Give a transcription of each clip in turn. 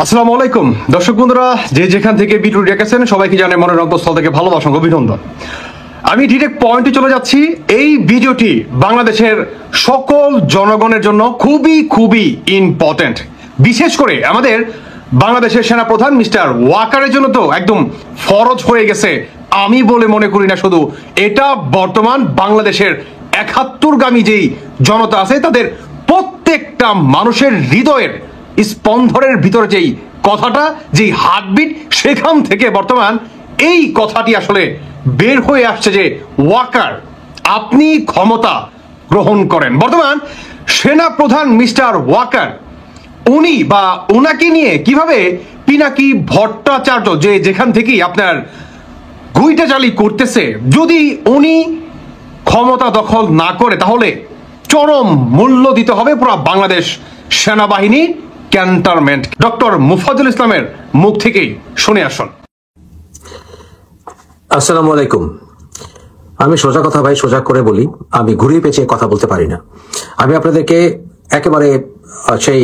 আসসালামু আলাইকুম দর্শক বন্ধুরা, যে যেখান থেকে ভিডিও দেখেছেন সবাইকে জানাই মনের অন্তঃস্থল থেকে ভালোবাসা ও অভিনন্দন। আমি ডিরেক্ট পয়েন্টে চলে যাচ্ছি। এই ভিডিওটি বাংলাদেশের সকল জনগণের জন্য খুবই খুবই ইম্পর্টেন্ট, বিশেষ করে আমাদের বাংলাদেশের সেনাপ্রধান মিস্টার ওয়াকারের জন্য তো একদম ফরজ হয়ে গেছে। আমি বলে মনে করি না, শুধু এটা বর্তমান বাংলাদেশের ৭১গামী যেই জনতা আছে তাদের প্রত্যেকটা মানুষের হৃদয়ের স্পন্দনের ভিতরে যেই কথাটা, যেই হার্টবিট, সেখান থেকে বর্তমান এই কথাটি আসলে বের হয়ে আসছে যে ওয়াকার আপনি ক্ষমতা গ্রহণ করেন। বর্তমান সেনা প্রধান মিস্টার ওয়াকার উনি বা উনাকে নিয়ে কিভাবে পিনাকি ভট্টাচার্য যে যেখান থেকেই আপনার গুইটাচালি করতেছে, যদি উনি ক্ষমতা দখল না করে তাহলে চরম মূল্য দিতে হবে পুরো বাংলাদেশ সেনাবাহিনীর ক্যান্টনমেন্ট। ডক্টর মুফাজ্জল ইসলামের মুখ থেকেই শুনে আসুন। আসসালামু আলাইকুম। আমি সোজা কথা ভাই সোজা করে বলি, আমি ঘুরিয়ে পেঁচিয়ে কথা বলতে পারি না। আমি আপনাদেরকে একেবারে সেই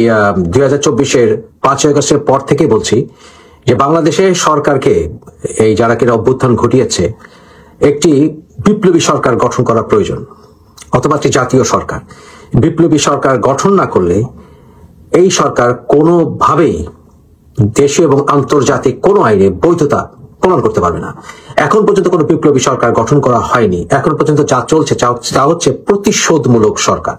2024-এর 5ই আগস্টের পর থেকে বলছি যে বাংলাদেশের সরকারকে, এই যারা কিনা অভ্যুত্থান ঘটিয়েছে, একটি বিপ্লবী সরকার গঠন করা প্রয়োজন, অথবা একটি জাতীয় সরকার। বিপ্লবী সরকার গঠন না করলে এই সরকার কোনোভাবেই দেশীয় এবং আন্তর্জাতিক কোনো আইনে বৈধতা প্রমাণ করতে পারবে না। এখন পর্যন্ত কোনো বিপ্লবী সরকার গঠন করা হয়নি। এখন পর্যন্ত যা চলছে তা হচ্ছে প্রতিশোধমূলক সরকার,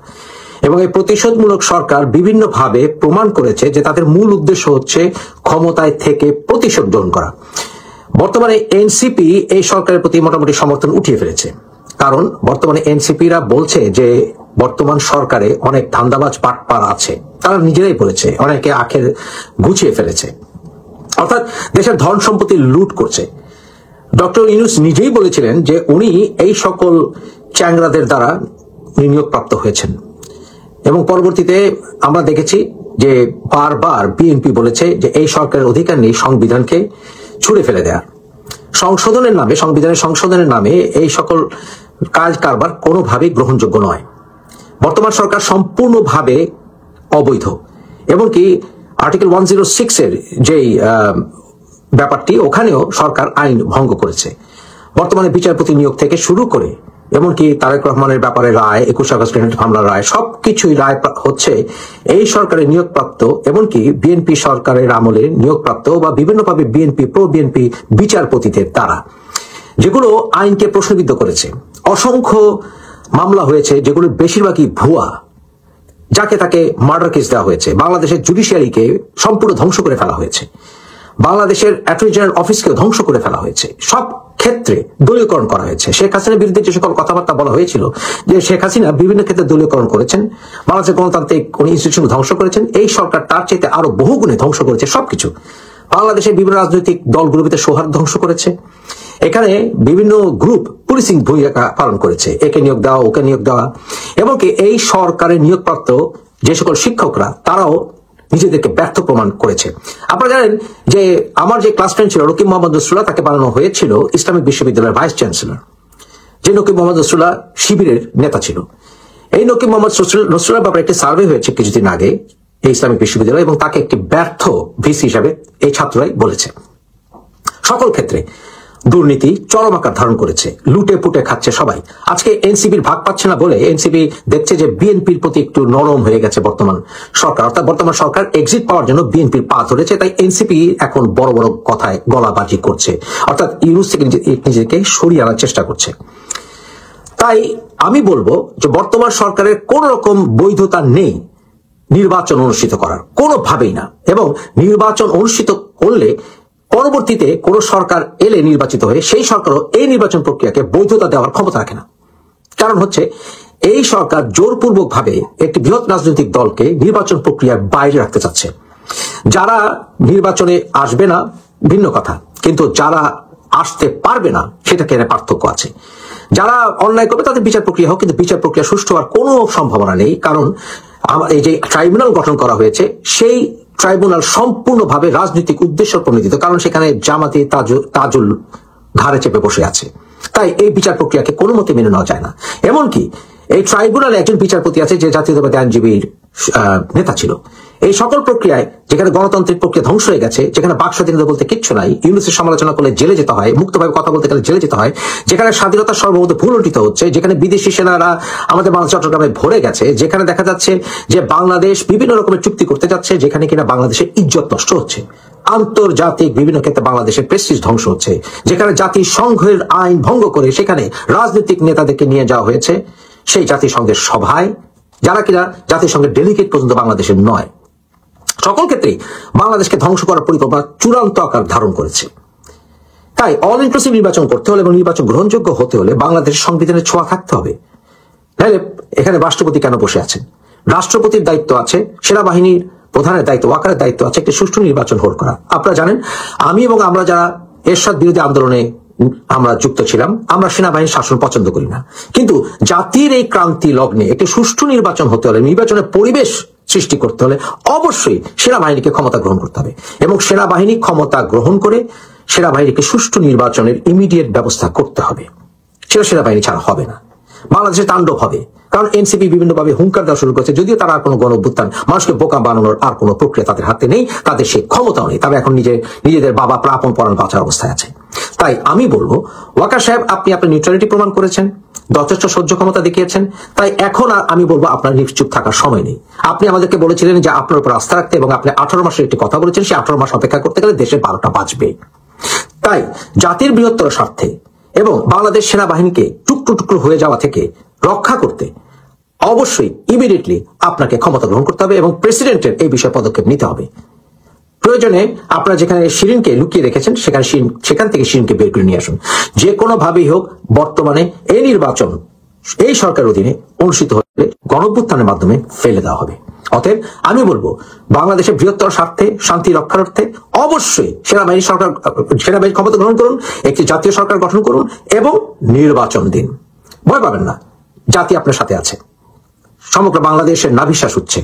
এবং এই প্রতিশোধমূলক সরকার বিভিন্ন ভাবে প্রমাণ করেছে যে তাদের মূল উদ্দেশ্য হচ্ছে ক্ষমতায় থেকে প্রতিশোধ গ্রহণ করা। বর্তমানে এনসিপি এই সরকারের প্রতি মোটামুটি সমর্থন উঠিয়ে ফেলেছে, কারণ বর্তমানে এনসিপিরা বলছে যে বর্তমান সরকারে অনেক ধান্দাবাজ পাটপার আছে। তারা নিজেরাই বলেছে, অনেকে আখের গুছিয়ে ফেলেছে, অর্থাৎ দেশের ধন সম্পত্তি লুট করছে। ডক্টর ইউনূস নিজেই বলেছিলেন যে উনি এই সকল চ্যাংরাদের দ্বারা নিয়োগপ্রাপ্ত হয়েছেন, এবং পরবর্তীতে আমরা দেখেছি যে বারবার বিএনপি বলেছে যে এই সরকারের অধিকার নেই সংবিধানকে ছুঁড়ে ফেলে দেওয়ার। সংশোধনের নামে, সংবিধানের সংশোধনের নামে এই সকল কাজ কারবার কোনোভাবেই গ্রহণযোগ্য নয়। বর্তমান সরকার সম্পূর্ণভাবে অবৈধ, এমনকি আর্টিকেল 106-এর যেই ব্যাপারটি, ওখানেও সরকার আইন ভঙ্গ করেছে। বর্তমানে বিচারপতি নিয়োগ থেকে শুরু করে এমনকি তারেক রহমানের ব্যাপারে রায়, 21 আগস্ট গ্রেনেড হামলার রায়, সবকিছুই রায় হচ্ছে এই সরকারের নিয়োগপ্রাপ্ত, এমনকি বিএনপি সরকারের আমলে নিয়োগপ্রাপ্ত বা বিভিন্নভাবে বিএনপি প্রো বিএনপি বিচারপতিদের দ্বারা, যেগুলো আইনকে প্রশ্নবিদ্ধ করেছে। অসংখ্য মামলা হয়েছে যেগুলোর বেশিরভাগই ভুয়া, যাকে তাকে মার্ডার কেস দেওয়া হয়েছে। বাংলাদেশের জুডিশিয়ারিকে সম্পূর্ণ ধ্বংস করে ফেলা হয়েছে, বাংলাদেশের অ্যাটর্নি জেনারেল অফিসকেও ধ্বংস করে ফেলা হয়েছে। সব ক্ষেত্রে দলীয়করণ করা হয়েছে। শেখ হাসিনার বিরুদ্ধে যে সকল কথাবার্তা বলা হয়েছিল যে শেখ হাসিনা বিভিন্ন ক্ষেত্রে দলীয়করণ করেছেন, বাংলাদেশের গণতান্ত্রিক কোন ইনস্টিটিউশন ধ্বংস করেছেন, এই সরকার তার চাইতে আরো বহুগুণে ধ্বংস করেছে সবকিছু। বাংলাদেশের বিভিন্ন রাজনৈতিক দলগুলোতে সৌহার্দ্য ধ্বংস করেছে। এখানে বিভিন্ন গ্রুপ পুলিশিং ভূমিকা পালন করেছে, একে নিয়োগ দেওয়া, ওকে নিয়োগ দেওয়া, এমনকি এই সরকারের নিয়োগপ্রাপ্ত যে সকল শিক্ষকরা তারাও নিজেদেরকে ব্যর্থ প্রমাণ করেছে। আপনারা জানেন যে আমার যে ক্লাস ফ্রেন্ড ছিল নকিব মোহাম্মদ নসরুল্লাহ, তাকে বানানো হয়েছিল ইসলামিক বিশ্ববিদ্যালয়ের ভাইস চ্যান্সেলর। যে নকিব মোহাম্মদ নসরুল্লাহ শিবিরের নেতা ছিল। এই নকিব মোহাম্মদ নসরুল্লাহর ব্যাপারে একটি সার্ভে হয়েছে কিছুদিন আগে এই ইসলামিক বিশ্ববিদ্যালয়, এবং তাকে একটি ব্যর্থ ভিসি হিসাবে এই ছাত্ররাই বলেছে। সকল ক্ষেত্রে দুর্নীতি চরম আকার ধারণ করেছে, লুটে পুটে খাচ্ছে সবাই। আজকে এনসিপির ভাগ পাচ্ছে না বলে এনসিপি দেখছে যে বিএনপির প্রতি একটু নরম হয়ে গেছে বর্তমান সরকার, অর্থাৎ বর্তমান সরকার এক্সিট পাওয়ার জন্য বিএনপির পা ধরেছে। তাই এনসিপি এখন বড় বড় কথায় গলাবাজি করছে, অর্থাৎ ইউনূস থেকে নিজেকে সরিয়ে আনার চেষ্টা করছে। তাই আমি বলবো যে বর্তমান সরকারের কোন রকম বৈধতা নেই নির্বাচন অনুষ্ঠিত করার, কোনোভাবেই না। এবং নির্বাচন অনুষ্ঠিত করলে পরবর্তীতে কোন সরকার এলে নির্বাচিত হয়ে, সেই সরকারও এই নির্বাচন প্রক্রিয়াকে বৈধতা দেওয়ার ক্ষমতা রাখে না। কারণ হচ্ছে এই সরকার জোরপূর্বক ভাবে একটি বৃহৎ রাজনৈতিক দলকে নির্বাচন প্রক্রিয়ার বাইরে রাখতে চাচ্ছে। যারা নির্বাচনে আসবে না ভিন্ন কথা, কিন্তু যারা আসতে পারবে না সেটাকে পার্থক্য আছে। যারা অন্যায় করবে তাদের বিচার প্রক্রিয়া হোক, কিন্তু বিচার প্রক্রিয়া সুষ্ঠু হওয়ার কোনো সম্ভাবনা নেই। কারণ এই যে ট্রাইব্যুনাল গঠন করা হয়েছে, সেই ট্রাইব্যুনাল সম্পূর্ণভাবে রাজনৈতিক উদ্দেশ্য প্রণোদিত, কারণ সেখানে জামাতি তাজুল ঘাড়ে চেপে বসে আছে। তাই তাই এই বিচার প্রক্রিয়াকে কোনো মতে মেনে নেওয়া যায় না। এমনকি এই ট্রাইব্যুনালে একজন বিচারপতি আছে যে জাতীয়তাবাদী আইনজীবীর নেতা ছিল। এই সকল প্রক্রিয়ায় যেখানে গণতান্ত্রিক প্রক্রিয়া ধ্বংস হয়ে গেছে, যেখানে বাক স্বাধীনতা বলতে কিচ্ছু নাই, ইউনুসের সমালোচনা করলে জেলে যেতে হয়, মুক্তভাবে কথা বলতে গেলে জেলে যেতে হয়, যেখানে স্বাধীনতা সর্বমত ভুলুণ্ঠিত হচ্ছে, যেখানে বিদেশি সেনারা আমাদের বাংলাদেশ চট্টগ্রামে ভরে গেছে, যেখানে দেখা যাচ্ছে যে বাংলাদেশ বিভিন্ন রকমের চুক্তি করতে যাচ্ছে, যেখানে কিনা বাংলাদেশের ইজ্জত নষ্ট হচ্ছে, আন্তর্জাতিক বিভিন্ন ক্ষেত্রে বাংলাদেশের প্রেস্টিজ ধ্বংস হচ্ছে, যেখানে জাতিসংঘের আইন ভঙ্গ করে সেখানে রাজনৈতিক নেতাদেরকে নিয়ে যাওয়া হয়েছে সেই জাতিসংঘের সভায়, যারা কিনা জাতিসংঘের ডেলিগেট পর্যন্ত বাংলাদেশের নয়। সকল ক্ষেত্রেই বাংলাদেশকে ধ্বংস করার পরিকল্পনা চূড়ান্ত আকার ধারণ করেছে। তাই অল ইনক্লুসিভ নির্বাচন করতে হলে এবং নির্বাচন গ্রহণযোগ্য হতে হলে বাংলাদেশের সংবিধানের ছোঁয়া থাকতে হবে। তাহলে এখানে রাষ্ট্রপতি কেন বসে আছেন? রাষ্ট্রপতির দায়িত্ব আছে, সেনাবাহিনীর প্রধানের দায়িত্ব, ওয়াকারের দায়িত্ব আছে একটি সুষ্ঠু নির্বাচন হোল্ড করা। আপনারা জানেন, আমি এবং আমরা যারা এরশাদ বিরোধী আন্দোলনে আমরা যুক্ত ছিলাম, আমরা সেনাবাহিনীর শাসন পছন্দ করি না, কিন্তু জাতির এই ক্রান্তি লগ্নে একটি সুষ্ঠু নির্বাচন হতে হলে, নির্বাচনের পরিবেশ সৃষ্টি করতে হলে অবশ্যই সেনাবাহিনীকে ক্ষমতা গ্রহণ করতে হবে এবং সেনাবাহিনী ক্ষমতা গ্রহণ করে সেনাবাহিনীকে সুষ্ঠু নির্বাচনের ইমিডিয়েট ব্যবস্থা করতে হবে। সেটা সেনাবাহিনী ছাড়া হবে না। বাংলাদেশে তাণ্ডব হবে, কারণ এনসিপি বিভিন্নভাবে হুঙ্কার দেওয়া শুরু করেছে। যদিও তারা আর কোনো গণ অভ্যুত্থান, মানুষকে বোকা বানানোর আর কোনো প্রক্রিয়া তাদের হাতে নেই, তাদের সেই ক্ষমতাও নেই, তারা এখন নিজেদের বাবা প্রাপণ পরাণ বাঁচার অবস্থায় আছে। তাই আমি বলবো, ওয়াকার সাহেব, আপনি আপনার নিউট্রালিটি প্রমাণ করেছেন, যথেষ্ট সহ্য ক্ষমতা দেখিয়েছেন, তাই এখন আর আমি বলবো আপনার নিশ্চুপ থাকার সময় নেই। আপনি আমাদেরকে বলেছিলেন যে আপনার উপর আস্থা রাখতে, এবং আপনি 18 মাসের একটি কথা বলেছেন, সেই 18 মাস অপেক্ষা করতে গেলে দেশের 12টা বাঁচবে। তাই জাতির বৃহত্তর স্বার্থে এবং বাংলাদেশ সেনাবাহিনীকে টুকরো টুকরো হয়ে যাওয়া থেকে রক্ষা করতে অবশ্যই ইমিডিয়েটলি আপনাকে ক্ষমতা গ্রহণ করতে হবে এবং প্রেসিডেন্টের এই বিষয়ে পদক্ষেপ নিতে হবে। প্রয়োজনে আপনারা যেখানে শিরিনকে লুকিয়ে রেখেছেন সেখান থেকে শিরিনকে বের করে নিয়ে আসুন। যে কোনো ভাবেই হোক বর্তমানে এই নির্বাচন এই সরকার অধীনে অনুষ্ঠিত হলে গণঅভ্যুত্থানের মাধ্যমে ফেলে দেওয়া হবে। অতএব আমি বলবো, বাংলাদেশের বৃহত্তর স্বার্থে, শান্তি রক্ষার্থে অবশ্যই সেনাবাহিনী ক্ষমতা গ্রহণ করুন, একটি জাতীয় সরকার গঠন করুন এবং নির্বাচন দিন। ভয় পাবেন না, জাতি আপনার সাথে আছে। সমগ্র বাংলাদেশের নাভিশ্বাস হচ্ছে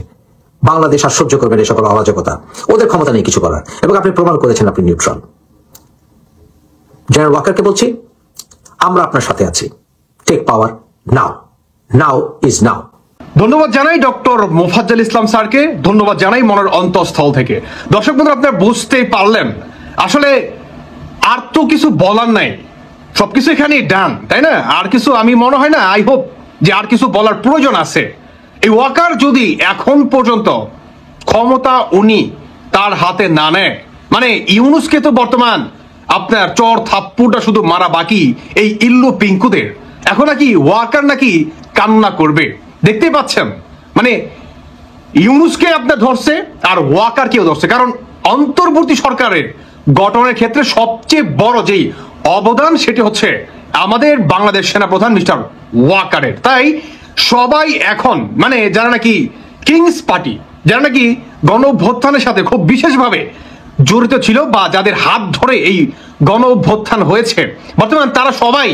বাংলাদেশ আর সহ্য করবেন এই সকল অরাজকতা, ওদের ক্ষমতা নেই কিছু করার, এবং আপনি প্রমাণ করেছেন আপনি নিউট্রাল। জেনারেল ওয়াকারকে বলছি, আমরা আপনার সাথে আছি। Take power now, now is now. ধন্যবাদ জানাই ডক্টর মোফাজ্জল ইসলাম স্যারকে, ধন্যবাদ জানাই মনের অন্তঃস্থল থেকে। দর্শক বন্ধুরা, আপনারা বুঝতেই পারলেন আসলে আর তো কিছু বলার নাই, সবকিছু এখানেই ডান, তাই না? আর কিছু আমি মনে হয় না, আই হোপ যে আর কিছু বলার প্রয়োজন আছে। এই ওয়াকার যদি এখন পর্যন্ত ক্ষমতা উনি তার হাতে না নেয়, মানে ইউনুসকে তো বর্তমান আপনার চর থাপ্পুটা শুধু মারা বাকি এই ইল্লু পিঙ্কুদের, এখন নাকি ওয়াকার নাকি কান্না করবে। দেখতেই পাচ্ছেন, মানে ইউনুসকে আপনার ধরছে আর ওয়াকার কেউ ধরছে, কারণ অন্তর্বর্তী সরকারের গঠনের ক্ষেত্রে সবচেয়ে বড় যেই অবদান সেটি হচ্ছে আমাদের বাংলাদেশ সেনাপ্রধান মিস্টার ওয়াকারের। তাই সবাই এখন মানে যারা নাকি কিংস পার্টি, যারা নাকি গণ অভ্যুত্থানের সাথে খুব বিশেষভাবে জড়িত ছিল বা যাদের হাত ধরে এই গণ অভ্যুত্থান হয়েছে, বর্তমান তারা সবাই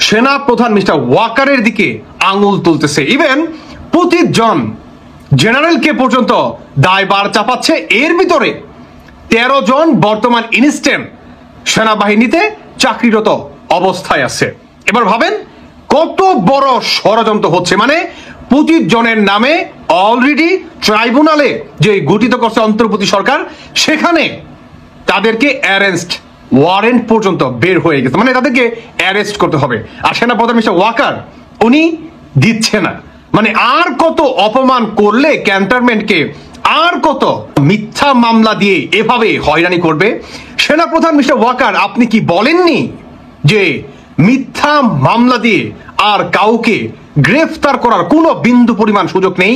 সেনা প্রধান মিস্টার ওয়াকারের দিকে আঙুল তুলতেছে। ইভেন প্রতিজন জেনারেলকে পর্যন্ত দায়ভার চাপাচ্ছে। এর ভিতরে 13 জন বর্তমান ইনস্ট্যান্ট সেনাবাহিনীতে চাকরিরত অবস্থায় আছে। এবার ভাবেন কত বড় ষড়যন্ত্র হচ্ছে, মানে 25 জনের নামে অলরেডি ট্রাইব্যুনালে যে গঠিত করছে অন্তর্বর্তী সরকার, সেখানে তাদেরকে অ্যারেস্ট ওয়ারেন্ট পর্যন্ত বের হয়ে গেছে, মানে তাদেরকে অ্যারেস্ট করতে হবে। আর সেনাপ্রধান মিস্টার ওয়াকার উনি দিচ্ছে না। মানে আর কত অপমান করলে ক্যান্টনমেন্টকে, আর কত মিথ্যা মামলা দিয়ে এভাবে হয়রানি করবে সেনাপ্রধান মিস্টার ওয়াকার? আপনি কি বলেননি যে মিথ্যা মামলা দিয়ে আর কাউকে গ্রেফতার করার কোনো বিন্দু পরিমাণ সুযোগ নেই?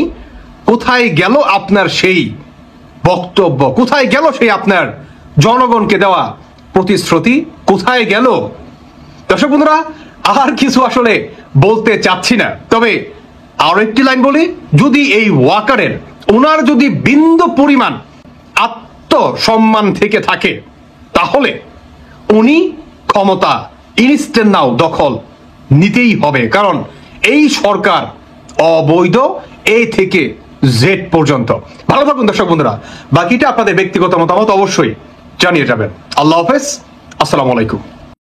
কোথায় গেল আপনার সেই বক্তব্য? কোথায় গেল সেই আপনার জনগণকে দেওয়া প্রতিশ্রুতি? কোথায় গেল? দর্শক বন্ধুরা, আর কিছু আসলে বলতে চাচ্ছি না, তবে আরো একটি লাইন বলি, যদি এই ওয়াকারের ওনার যদি বিন্দু পরিমাণ আত্মসম্মান থেকে থাকে, তাহলে উনি ক্ষমতা ইনস্ট্যান্ট নাও দখল নিতেই হবে, কারণ এই সরকার অবৈধ এ থেকে জেড পর্যন্ত। ভালো থাকুন দর্শক বন্ধুরা, বাকিটা আপনাদের ব্যক্তিগত মতামত অবশ্যই জানিয়ে যাবেন। আল্লাহ হাফেজ, আসসালামু আলাইকুম।